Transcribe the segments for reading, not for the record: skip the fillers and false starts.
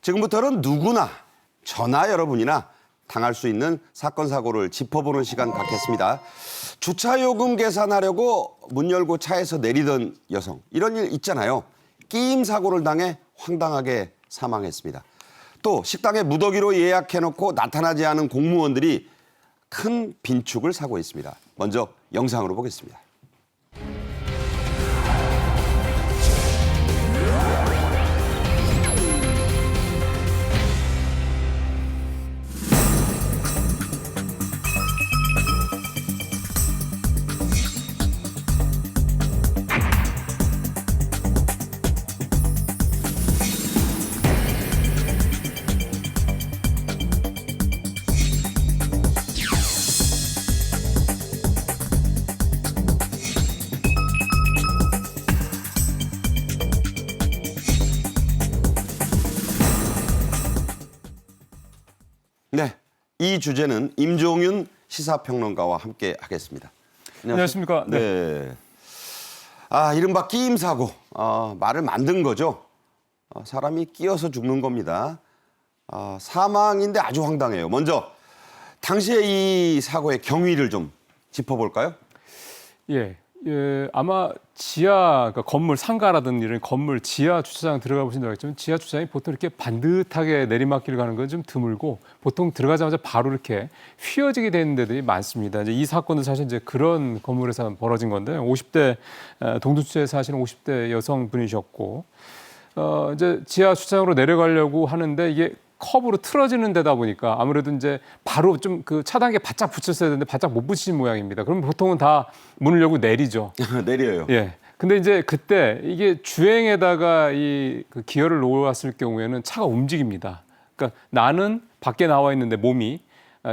지금부터는 누구나 저나 여러분이나 당할 수 있는 사건 사고를 짚어보는 시간 갖겠습니다. 주차요금 계산하려고 문 열고 차에서 내리던 여성, 이런 일 있잖아요. 끼임 사고를 당해 황당하게 사망했습니다. 또 식당에 무더기로 예약해놓고 나타나지 않은 공무원들이 큰 빈축을 사고 있습니다. 먼저 영상으로 보겠습니다. 네, 이 주제는 임종윤 시사평론가와 함께 하겠습니다. 안녕하십니까. 네. 이른바 끼임 사고. 말을 만든 거죠. 사람이 끼어서 죽는 겁니다. 사망인데 아주 황당해요. 먼저 당시에 이 사고의 경위를 좀 짚어볼까요? 아마 지하 그러니까 건물 상가라든지 이런 건물 지하 주차장 들어가 보신 적 알겠지만 지하 주차장이 보통 이렇게 반듯하게 내리막길 가는 건 좀 드물고 보통 들어가자마자 바로 이렇게 휘어지게 되는 데들이 많습니다. 이제 이 사건은 사실 이제 그런 건물에서 벌어진 건데 50대 동두천에 사시는 50대 여성분이셨고 이제 지하 주차장으로 내려가려고 하는데 이게 컵으로 틀어지는 데다 보니까 아무래도 이제 바로 좀 그 차단기에 바짝 붙였어야 되는데 바짝 못 붙이신 모양입니다. 그럼 보통은 다 문을 열고 내리죠. 내려요. 예. 근데 이제 그때 이게 주행에다가 그 기어를 놓았을 경우에는 차가 움직입니다. 그러니까 나는 밖에 나와 있는데 몸이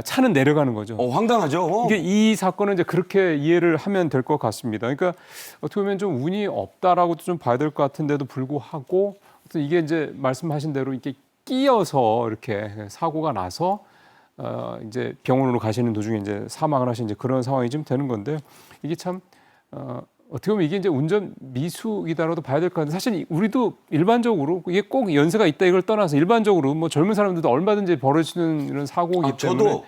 차는 내려가는 거죠. 황당하죠. 이게 이 사건은 이제 그렇게 이해를 하면 될 것 같습니다. 그러니까 어떻게 보면 좀 운이 없다라고도 좀 봐야 될 것 같은데도 불구하고 이게 이제 말씀하신 대로 이렇게 끼어서 이렇게 사고가 나서 이제 병원으로 가시는 도중에 이제 사망을 하신 이제 그런 상황이 좀 되는 건데요. 이게 참 어떻게 보면 이게 이제 운전 미숙이다라도 봐야 될 것 같은데 사실 우리도 일반적으로 이게 꼭 연세가 있다 이걸 떠나서 일반적으로 뭐 젊은 사람들도 얼마든지 벌어지는 이런 사고이기 때문에 저도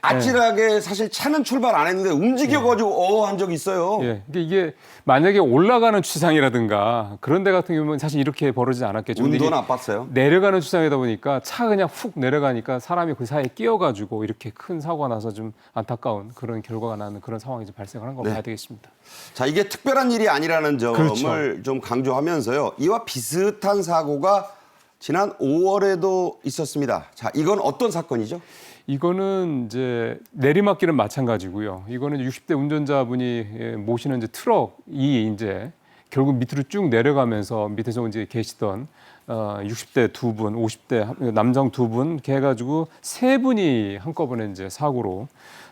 아찔하게 사실 차는 출발 안 했는데 움직여가지고 한 적이 있어요. 이게 만약에 올라가는 주차장이라든가 그런 데 같은 경우는 사실 이렇게 벌어지지 않았겠죠. 운도 나빴어요. 내려가는 주차장이다 보니까 차가 그냥 훅 내려가니까 사람이 그 사이에 끼어가지고 이렇게 큰 사고가 나서 좀 안타까운 그런 결과가 나는 그런 상황이 좀 발생을 한 거 봐야 되겠습니다. 자, 이게 특별한 일이 아니라는 점을 그렇죠. 좀 강조하면서요. 이와 비슷한 사고가 지난 5월에도 있었습니다. 자, 이건 어떤 사건이죠? 이거는 이제 내리막길은 마찬가지고요. 이거는 60대 운전자분이 모시는 이제 트럭이 이제 결국 밑으로 쭉 내려가면서 밑에서 이제 계시던 60대 두 분, 50대 남성 두 분, 이렇게 해가지고 세 분이 한꺼번에 이제 사고로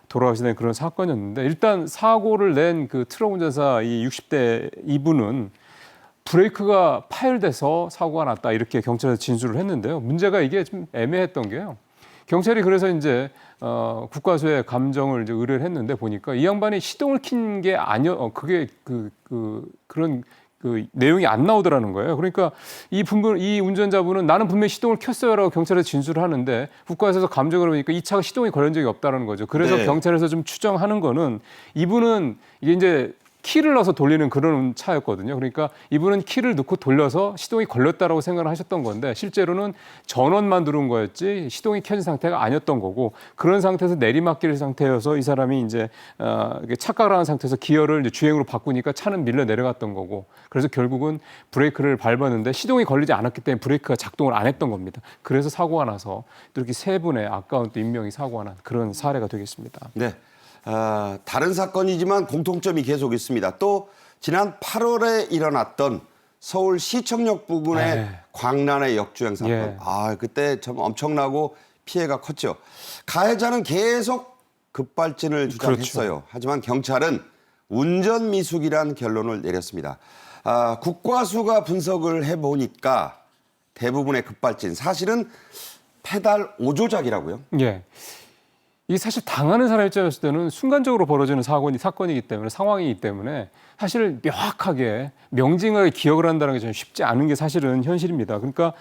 돌아가시는 그런 사건이었는데 일단 사고를 낸 그 트럭 운전사 이 60대 이분은 브레이크가 파열돼서 사고가 났다 이렇게 경찰에 진술을 했는데요. 문제가 이게 좀 애매했던 게요. 경찰이 그래서 이제 국과수에 감정을 이제 의뢰를 했는데 보니까 이 양반이 시동을 킨 게 그게 그런 내용이 안 나오더라는 거예요. 그러니까 이 운전자분은 나는 분명히 시동을 켰어요라고 경찰에 진술을 하는데 국과수에서 감정을 해보니까 이 차가 시동이 걸린 적이 없다는 거죠. 그래서 경찰에서 좀 추정하는 거는 이분은 이게 이제 키를 넣어서 돌리는 그런 차였거든요. 그러니까 이분은 키를 넣고 돌려서 시동이 걸렸다라고 생각을 하셨던 건데 실제로는 전원만 누른 거였지 시동이 켜진 상태가 아니었던 거고 그런 상태에서 내리막길 상태여서 이 사람이 이제 착각을 하는 상태에서 기어를 이제 주행으로 바꾸니까 차는 밀려 내려갔던 거고 그래서 결국은 브레이크를 밟았는데 시동이 걸리지 않았기 때문에 브레이크가 작동을 안 했던 겁니다. 그래서 사고가 나서 또 이렇게 세 분의 아까운 또 인명이 사고가 난 그런 사례가 되겠습니다. 네. 다른 사건이지만 공통점이 계속 있습니다. 또 지난 8월에 일어났던 서울 시청역 부근의 광란의 역주행 사건. 그때 참 엄청나고 피해가 컸죠. 가해자는 계속 급발진을 주장했어요. 그렇죠. 하지만 경찰은 운전 미숙이란 결론을 내렸습니다. 국과수가 분석을 해보니까 대부분의 급발진 사실은 페달 오조작이라고요. 이게 사실 당하는 사람 입장에서 때는 순간적으로 벌어지는 사건이기 때문에 상황이기 때문에 사실 명확하게 명징하게 기억을 한다는 게 좀 쉽지 않은 게 사실은 현실입니다. 그러니까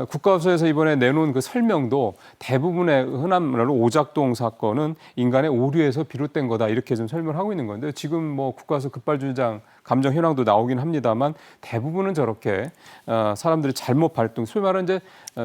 국가수에서 이번에 내놓은 그 설명도 대부분의 흔한 말로 오작동 사건은 인간의 오류에서 비롯된 거다 이렇게 좀 설명을 하고 있는 건데 지금 뭐 국가수 급발주장 감정 현황도 나오긴 합니다만 대부분은 저렇게 사람들이 잘못 발동, 소위 말하는 이제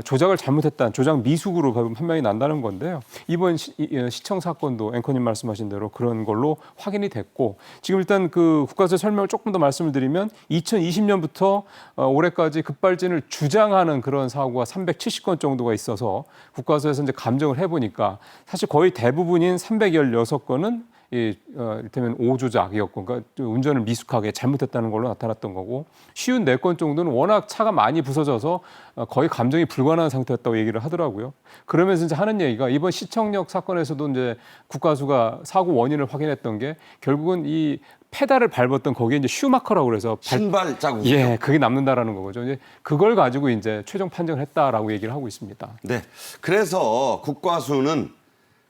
조작을 잘못했다는 조작 미숙으로 판명이 난다는 건데요. 이번 시청 사건도 앵커님 말씀하신 대로 그런 걸로 확인이 됐고 지금 일단 그 국가수의 설명을 조금 더 말씀을 드리면 2020년부터 올해까지 급발진을 주장하는 그런 사고가 370건 정도가 있어서 국가수에서 이제 감정을 해보니까 사실 거의 대부분인 316건은 이를테면 오조작이었고, 그러니까 운전을 미숙하게 잘못했다는 걸로 나타났던 거고, 쉬운 4건 정도는 워낙 차가 많이 부서져서 거의 감정이 불가능한 상태였다고 얘기를 하더라고요. 그러면서 이제 하는 얘기가 이번 시청역 사건에서도 이제 국가수가 사고 원인을 확인했던 게 결국은 이 페달을 밟았던 거기에 이제 슈마커라고 그래서 신발 자국. 예, 그게 남는다라는 거죠. 이제 그걸 가지고 이제 최종 판정을 했다라고 얘기를 하고 있습니다. 네. 그래서 국과수는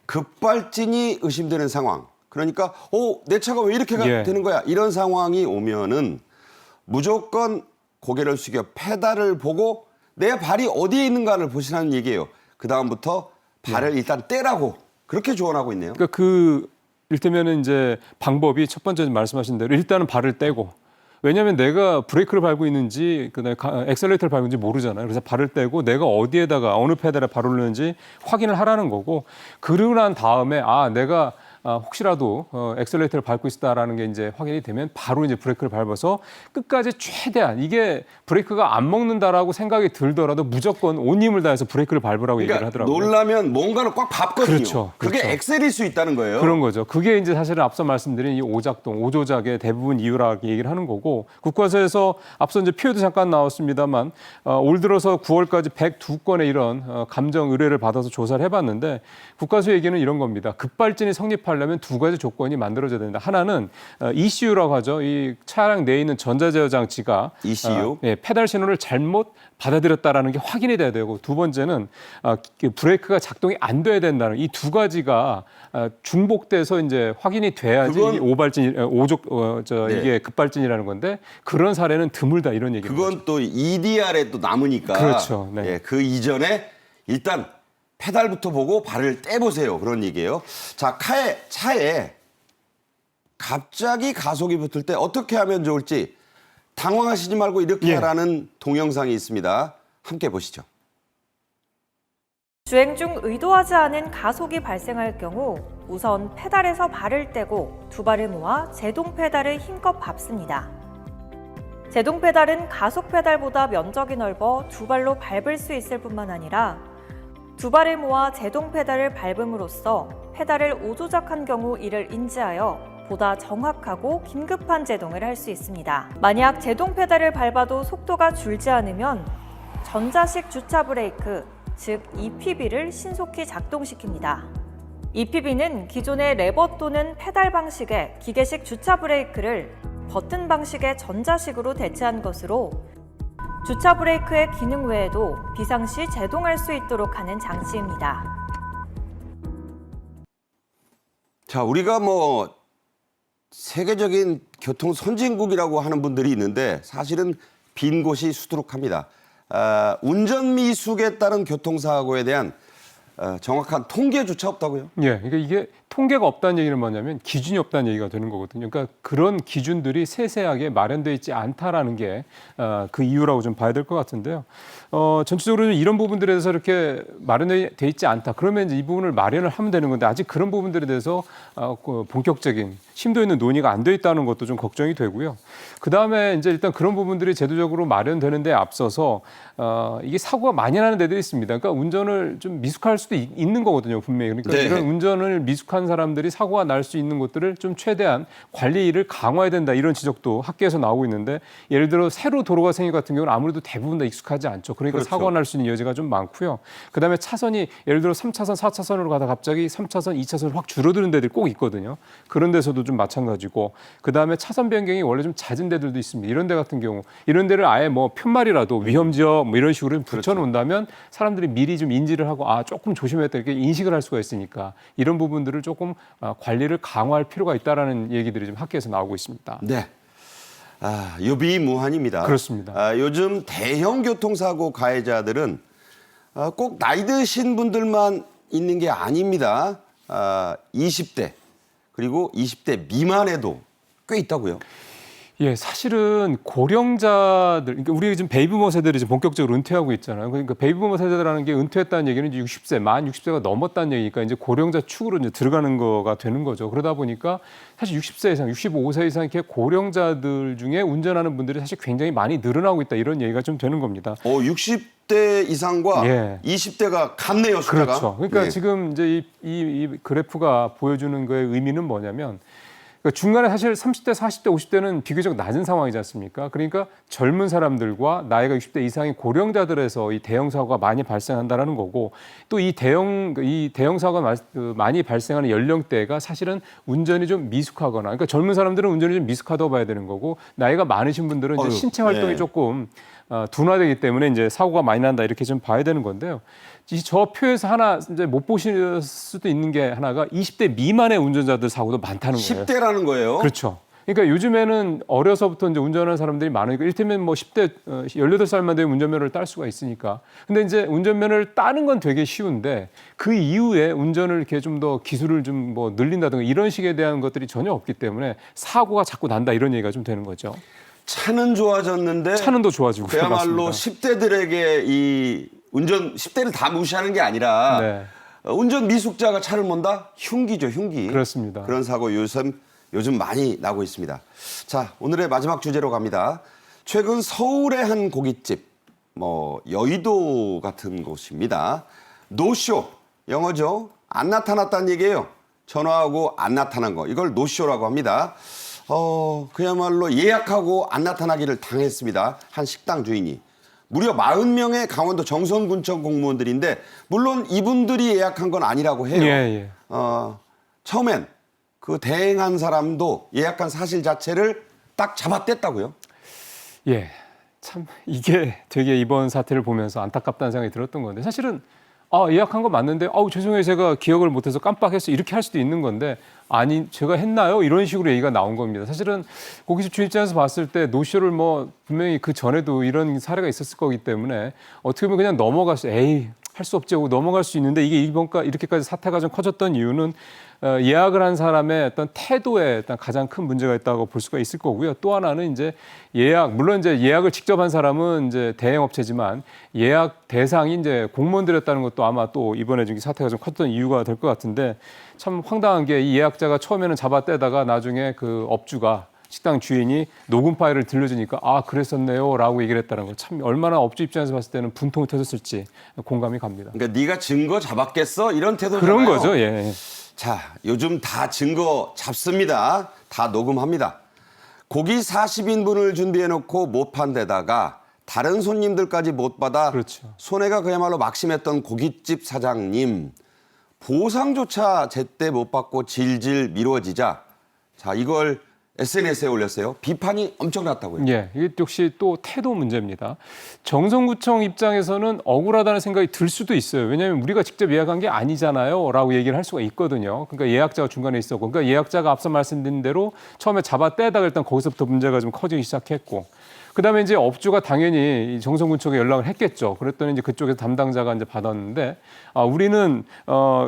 급발진이 의심되는 상황. 그러니까 내 차가 왜 이렇게 예. 되는 거야? 이런 상황이 오면은 무조건 고개를 숙여 페달을 보고 내 발이 어디에 있는가를 보시라는 얘기예요. 그다음부터 발을 일단 떼라고 그렇게 조언하고 있네요. 그러니까 그 이를테면은 이제 방법이 첫 번째 말씀하신 대로 일단은 발을 떼고 왜냐하면 내가 브레이크를 밟고 있는지 그다음에 엑셀레이터를 밟는지 모르잖아요. 그래서 발을 떼고 내가 어디에다가 어느 페달에 발을 올리는지 확인을 하라는 거고 그러고 난 다음에 내가 혹시라도 엑셀레이터를 밟고 있다라는 게 이제 확인이 되면 바로 이제 브레이크를 밟아서 끝까지 최대한 이게 브레이크가 안 먹는다라고 생각이 들더라도 무조건 온 힘을 다해서 브레이크를 밟으라고 그러니까 얘기를 하더라고요. 놀라면 뭔가를 꽉 밟거든요. 그렇죠. 그게 엑셀일 수 있다는 거예요. 그런 거죠. 그게 이제 사실은 앞서 말씀드린 이 오작동, 오조작의 대부분 이유라고 얘기를 하는 거고 국과수에서 앞서 이제 표도 잠깐 나왔습니다만 올 들어서 9월까지 102건의 이런 감정 의뢰를 받아서 조사를 해봤는데 국과수 얘기는 이런 겁니다. 급발진이 성립하려면 두 가지 조건이 만들어져야 된다. 하나는 ECU라고 하죠. 이 차량 내에 있는 전자제어 장치가 ECU? 페달 신호를 잘못 받아들였다라는 게 확인이 돼야 되고 두 번째는 브레이크가 작동이 안 돼야 된다는 이 두 가지가 중복돼서 이제 확인이 돼야지 그건- 이 오발진 오족 네. 이게 급발진이라는 건데 그런 사례는 드물다 이런 얘기입니다. 그건 또 EDR에 또 남으니까. 그렇죠. 네. 예, 그 이전에 일단 페달부터 보고 발을 떼보세요. 그런 얘기예요. 자, 차에 갑자기 가속이 붙을 때 어떻게 하면 좋을지 당황하시지 말고 이렇게 하라는 동영상이 있습니다. 함께 보시죠. 주행 중 의도하지 않은 가속이 발생할 경우 우선 페달에서 발을 떼고 두 발을 모아 제동 페달을 힘껏 밟습니다. 제동 페달은 가속 페달보다 면적이 넓어 두 발로 밟을 수 있을 뿐만 아니라 두 발을 모아 제동 페달을 밟음으로써 페달을 오조작한 경우 이를 인지하여 보다 정확하고 긴급한 제동을 할 수 있습니다. 만약 제동 페달을 밟아도 속도가 줄지 않으면 전자식 주차 브레이크, 즉 EPB를 신속히 작동시킵니다. EPB는 기존의 레버 또는 페달 방식의 기계식 주차 브레이크를 버튼 방식의 전자식으로 대체한 것으로 주차 브레이크의 기능 외에도 비상시 제동할 수 있도록 하는 장치입니다. 자, 우리가 뭐 세계적인 교통 선진국이라고 하는 분들이 있는데 사실은 빈 곳이 수두룩합니다. 운전 미숙에 따른 교통사고에 대한 정확한 통계조차 없다고요? 예, 그러니까 이게 통계가 없다는 얘기는 뭐냐면 기준이 없다는 얘기가 되는 거거든요. 그러니까 그런 기준들이 세세하게 마련되어 있지 않다라는 게 그 이유라고 좀 봐야 될 것 같은데요. 전체적으로 이런 부분들에 대해서 이렇게 마련되어 있지 않다. 그러면 이제 이 부분을 마련을 하면 되는 건데 아직 그런 부분들에 대해서 본격적인 심도 있는 논의가 안 돼 있다는 것도 좀 걱정이 되고요. 그 다음에 이제 일단 그런 부분들이 제도적으로 마련되는 데 앞서서 이게 사고가 많이 나는 데들이 있습니다. 그러니까 운전을 좀 미숙할 수도 있는 거거든요, 분명히. 그러니까 네. 이런 운전을 미숙한 사람들이 사고가 날 수 있는 곳들을 좀 최대한 관리를 강화해야 된다 이런 지적도 학계에서 나오고 있는데 예를 들어 새로 도로가 생긴 같은 경우는 아무래도 대부분 다 익숙하지 않죠. 그러니까 그렇죠. 사고가 날 수 있는 여지가 좀 많고요. 그다음에 차선이 예를 들어 3차선, 4차선으로 가다 갑자기 3차선, 2차선 확 줄어드는 데들이 꼭 있거든요. 그런 데서도 좀 마찬가지고 그다음에 차선 변경이 원래 좀 잦은 데들도 있습니다. 이런 데 같은 경우 이런 데를 아예 뭐 편말이라도 위험 지역 뭐 이런 식으로 붙여 놓는다면 사람들이 미리 좀 인지를 하고 아 조금 조심해야겠다 이렇게 인식을 할 수가 있으니까 이런 부분들을 조금 관리를 강화할 필요가 있다라는 얘기들이 좀 학계에서 나오고 있습니다. 네. 유비무환입니다. 그렇습니다. 요즘 대형 교통사고 가해자들은 꼭 나이 드신 분들만 있는 게 아닙니다. 20대 그리고 20대 미만에도 꽤 있다고요. 예, 사실은 고령자들, 그러니까 우리 지금 베이비부머 세대들이 지금 본격적으로 은퇴하고 있잖아요. 그러니까 베이비부머 세대라는 게 은퇴했다는 얘기는 이제 60세, 만 60세가 넘었다는 얘기니까 이제 고령자 축으로 이제 들어가는 거가 되는 거죠. 그러다 보니까 사실 60세 이상, 65세 이상 이렇게 고령자들 중에 운전하는 분들이 사실 굉장히 많이 늘어나고 있다 이런 얘기가 좀 되는 겁니다. 60대 이상과 예. 20대가 같네요, 숫자가. 그렇죠. 그러니까 예. 지금 이제 이 그래프가 보여주는 거의 의미는 뭐냐면 그러니까 중간에 사실 30대, 40대, 50대는 비교적 낮은 상황이지 않습니까? 그러니까 젊은 사람들과 나이가 60대 이상의 고령자들에서 이 대형 사고가 많이 발생한다라는 거고 또 이 대형 사고가 많이 발생하는 연령대가 사실은 운전이 좀 미숙하거나 그러니까 젊은 사람들은 운전이 좀 미숙하다고 봐야 되는 거고 나이가 많으신 분들은 이제 신체 활동이 네. 조금 둔화되기 때문에 이제 사고가 많이 난다 이렇게 좀 봐야 되는 건데요. 저 표에서 하나 이제 못 보실 수도 있는 게 하나가 20대 미만의 운전자들 사고도 많다는 거예요. 10대라는 거예요. 그렇죠. 그러니까 요즘에는 어려서부터 이제 운전하는 사람들이 많으니까 일테면 뭐 10대 18살만 되면 운전면허를 딸 수가 있으니까. 근데 이제 운전면허를 따는 건 되게 쉬운데 그 이후에 운전을 이렇게 좀 더 기술을 좀 뭐 늘린다든가 이런 식에 대한 것들이 전혀 없기 때문에 사고가 자꾸 난다 이런 얘기가 좀 되는 거죠. 차는 좋아졌는데 차는 더 좋아지고 그야말로 맞습니다. 10대들에게 이 운전 10대를 다 무시하는 게 아니라 네. 운전 미숙자가 차를 몬다? 흉기죠, 흉기. 그렇습니다. 그런 사고 요즘 많이 나고 있습니다. 자, 오늘의 마지막 주제로 갑니다. 최근 서울의 한 고깃집, 여의도 같은 곳입니다. 노쇼, 영어죠. 안 나타났다는 얘기예요. 전화하고 안 나타난 거. 이걸 노쇼라고 합니다. 그야말로 예약하고 안 나타나기를 당했습니다. 한 식당 주인이. 무려 40명의 강원도 정선군청 공무원들인데 물론 이분들이 예약한 건 아니라고 해요. 예. 처음엔 그 대행한 사람도 예약한 사실 자체를 딱 잡아뗐다고요. 예. 참 이게 되게 이번 사태를 보면서 안타깝다는 생각이 들었던 건데 사실은 예약한 거 맞는데 죄송해요 제가 기억을 못해서 깜빡했어 이렇게 할 수도 있는 건데 아니 제가 했나요? 이런 식으로 얘기가 나온 겁니다. 사실은 고깃집 주인 입장에서 봤을 때 노쇼를 분명히 그 전에도 이런 사례가 있었을 거기 때문에 어떻게 보면 그냥 넘어갔어요. 할 수 없지 하고 넘어갈 수 있는데 이게 이렇게까지 사태가 좀 커졌던 이유는 예약을 한 사람의 어떤 태도에 일단 가장 큰 문제가 있다고 볼 수가 있을 거고요. 또 하나는 이제 물론 이제 예약을 직접 한 사람은 이제 대행 업체지만 예약 대상이 이제 공무원들이었다는 것도 아마 또 이번에 좀 사태가 좀 컸던 이유가 될 것 같은데 참 황당한 게 이 예약자가 처음에는 잡아떼다가 나중에 그 업주가 식당 주인이 녹음 파일을 들려주니까 그랬었네요 라고 얘기를 했다는 거 참 얼마나 업주 입장에서 봤을 때는 분통이 터졌을지 공감이 갑니다. 그러니까 네가 증거 잡았겠어? 이런 태도잖아요. 그런 거죠. 예. 자, 요즘 다 증거 잡습니다. 다 녹음합니다. 고기 40인분을 준비해놓고 못 판 데다가 다른 손님들까지 못 받아 그렇죠. 손해가 그야말로 막심했던 고깃집 사장님. 보상조차 제때 못 받고 질질 미뤄지자 자 이걸 SNS에 올렸어요. 비판이 엄청 났다고요. 예, 이게 역시 또 태도 문제입니다. 정선구청 입장에서는 억울하다는 생각이 들 수도 있어요. 왜냐하면 우리가 직접 예약한 게 아니잖아요 라고 얘기를 할 수가 있거든요. 그러니까 예약자가 중간에 있었고 그러니까 예약자가 앞서 말씀드린 대로 처음에 잡아떼다가 일단 거기서부터 문제가 좀 커지기 시작했고 그다음에 이제 업주가 당연히 정선군청에 연락을 했겠죠. 그랬더니 이제 그쪽에서 담당자가 이제 받았는데 우리는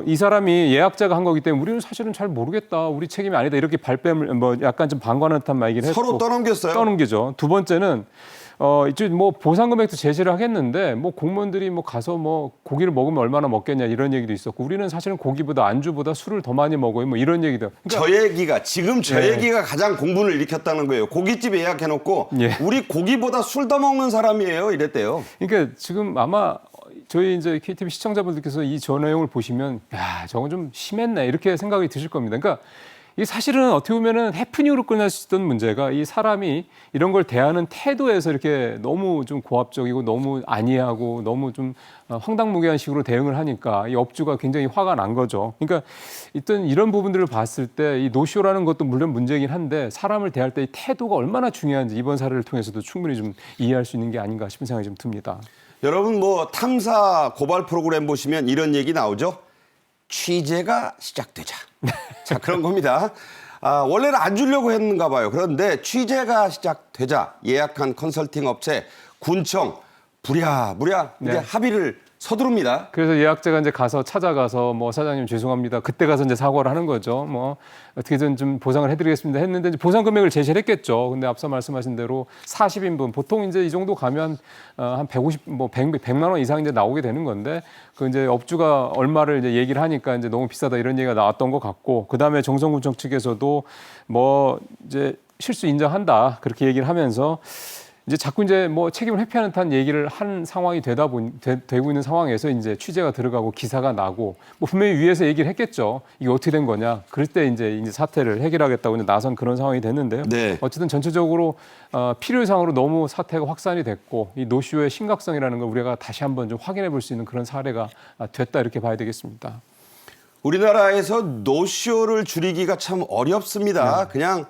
이 사람이 예약자가 한 거기 때문에 우리는 사실은 잘 모르겠다. 우리 책임이 아니다. 이렇게 발뺌을 약간 좀 방관한 듯한 얘기를 했고 서로 떠넘겼어요. 떠넘기죠. 두 번째는 이제 보상 금액도 제시를 하겠는데 공무원들이 가서 고기를 먹으면 얼마나 먹겠냐 이런 얘기도 있었고 우리는 사실은 고기보다 안주보다 술을 더 많이 먹어요. 이런 얘기도. 그러니까 저 얘기가 가장 공분을 일으켰다는 거예요. 고깃집 예약해놓고 우리 고기보다 술 더 먹는 사람이에요. 이랬대요. 그러니까 지금 아마 저희 이제 KTV 시청자분들께서 이 저 내용을 보시면 야, 저건 좀 심했네 이렇게 생각이 드실 겁니다. 그러니까 이 사실은 어떻게 보면은 해프닝으로 끝날 수 있던 문제가 이 사람이 이런 걸 대하는 태도에서 이렇게 너무 좀 고압적이고 너무 안이하고 너무 좀 황당무계한 식으로 대응을 하니까 이 업주가 굉장히 화가 난 거죠. 그러니까 일단 이런 부분들을 봤을 때 이 노쇼라는 것도 물론 문제이긴 한데 사람을 대할 때 이 태도가 얼마나 중요한지 이번 사례를 통해서도 충분히 좀 이해할 수 있는 게 아닌가 싶은 생각이 좀 듭니다. 여러분 뭐 탐사 고발 프로그램 보시면 이런 얘기 나오죠. 취재가 시작되자. 자, 그런 겁니다. 원래는 안 주려고 했는가 봐요. 그런데 취재가 시작되자 예약한 컨설팅 업체 군청 부랴부랴 이제 네. 합의를 서두릅니다. 그래서 예약자가 이제 가서 찾아가서 뭐 사장님 죄송합니다. 그때 가서 이제 사과를 하는 거죠. 뭐 어떻게든 좀 보상을 해드리겠습니다 했는데 이제 보상 금액을 제시를 했겠죠. 근데 앞서 말씀하신 대로 40인분 보통 이제 이 정도 가면 한 150, 뭐 100만 원 이상 이제 나오게 되는 건데 그 이제 업주가 얼마를 이제 얘기를 하니까 이제 너무 비싸다 이런 얘기가 나왔던 것 같고 그 다음에 정성군청 측에서도 뭐 이제 실수 인정한다 그렇게 얘기를 하면서. 이제 자꾸 이제 뭐 책임을 회피하는 듯한 얘기를 한 상황이 되고 있는 상황에서 이제 취재가 들어가고 기사가 나고 뭐 분명히 위에서 얘기를 했겠죠. 이게 어떻게 된 거냐. 그럴 때 이제 사태를 해결하겠다고 이제 나선 그런 상황이 됐는데요. 네. 어쨌든 전체적으로 필요상으로 너무 사태가 확산이 됐고 이 노쇼의 심각성이라는 걸 우리가 다시 한번 좀 확인해 볼 수 있는 그런 사례가 됐다 이렇게 봐야 되겠습니다. 우리나라에서 노쇼를 줄이기가 참 어렵습니다. 그냥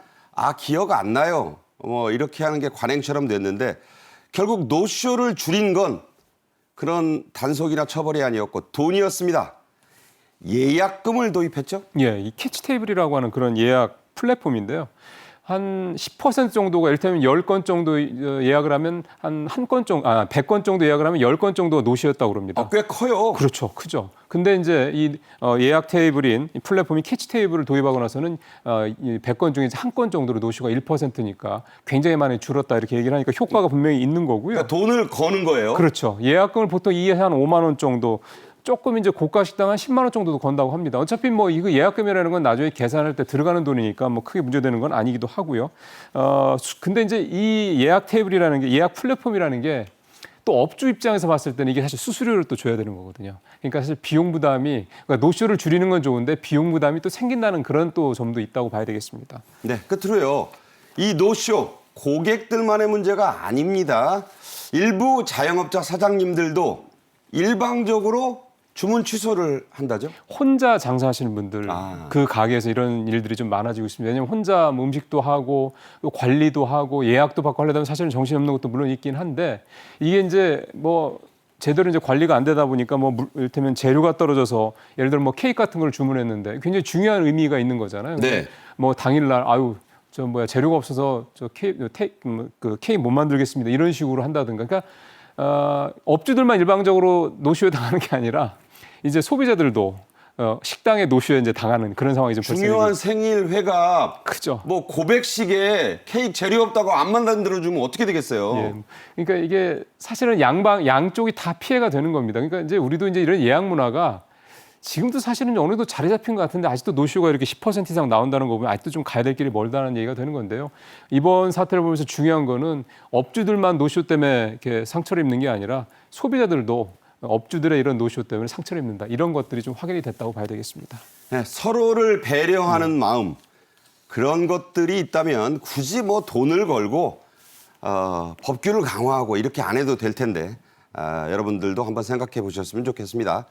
기억 안 나요. 뭐 이렇게 하는 게 관행처럼 됐는데 결국 노쇼를 줄인 건 그런 단속이나 처벌이 아니었고 돈이었습니다. 예약금을 도입했죠? 예, 이 캐치 테이블이라고 하는 그런 예약 플랫폼인데요. 한 10% 정도가 이를테면 10건 정도 예약을 하면 한 건 정도, 100건 정도 예약을 하면 10건 정도가 노쇼였다고 그럽니다. 꽤 커요. 그렇죠. 크죠. 근데 이제 이 예약 테이블인 이 플랫폼이 캐치 테이블을 도입하고 나서는 이 100건 중에 한 건 정도로 노쇼가 1%니까 굉장히 많이 줄었다 이렇게 얘기를 하니까 효과가 분명히 있는 거고요. 그러니까 돈을 거는 거예요. 그렇죠. 예약금을 보통 이게 한 5만 원 정도 조금 이제 고가 식당 한 10만 원 정도도 건다고 합니다. 어차피 뭐 이거 예약금이라는 건 나중에 계산할 때 들어가는 돈이니까 뭐 크게 문제되는 건 아니기도 하고요. 근데 이제 이 예약 테이블이라는 게 예약 플랫폼이라는 게 또 업주 입장에서 봤을 때는 이게 사실 수수료를 또 줘야 되는 거거든요. 그러니까 사실 비용 부담이 그러니까 노쇼를 줄이는 건 좋은데 비용 부담이 또 생긴다는 그런 또 점도 있다고 봐야 되겠습니다. 네, 끝으로요. 이 노쇼 고객들만의 문제가 아닙니다. 일부 자영업자 사장님들도 일방적으로 주문 취소를 한다죠? 혼자 장사하시는 분들 아. 그 가게에서 이런 일들이 좀 많아지고 있습니다. 왜냐하면 혼자 뭐 음식도 하고 또 관리도 하고 예약도 받고 하려다 보면 사실은 정신없는 것도 물론 있긴 한데 이게 이제 뭐 제대로 이제 관리가 안 되다 보니까 뭐 이를테면 재료가 떨어져서 예를 들어 뭐 케이크 같은 걸 주문했는데 굉장히 중요한 의미가 있는 거잖아요. 네. 뭐 당일날 재료가 없어서 그 케이크 못 만들겠습니다. 이런 식으로 한다든가. 그러니까 업주들만 일방적으로 노쇼에 당하는 게 아니라 이제 소비자들도 식당에 노쇼에 이제 당하는 그런 상황이 좀 중요한 생일 회가 크죠. 뭐 고백식에 케이크 재료 없다고 안 만들어주면 어떻게 되겠어요? 예. 그러니까 이게 사실은 양쪽이 다 피해가 되는 겁니다. 그러니까 이제 우리도 이제 이런 예약 문화가 지금도 사실은 어느 정도 자리 잡힌 것 같은데 아직도 노쇼가 이렇게 10% 이상 나온다는 거 보면 아직도 좀 가야 될 길이 멀다는 얘기가 되는 건데요. 이번 사태를 보면서 중요한 거는 업주들만 노쇼 때문에 이렇게 상처를 입는 게 아니라 소비자들도 업주들의 이런 노쇼 때문에 상처를 입는다. 이런 것들이 좀 확인이 됐다고 봐야 되겠습니다. 네, 서로를 배려하는 마음 그런 것들이 있다면 굳이 뭐 돈을 걸고 법규를 강화하고 이렇게 안 해도 될 텐데 여러분들도 한번 생각해 보셨으면 좋겠습니다.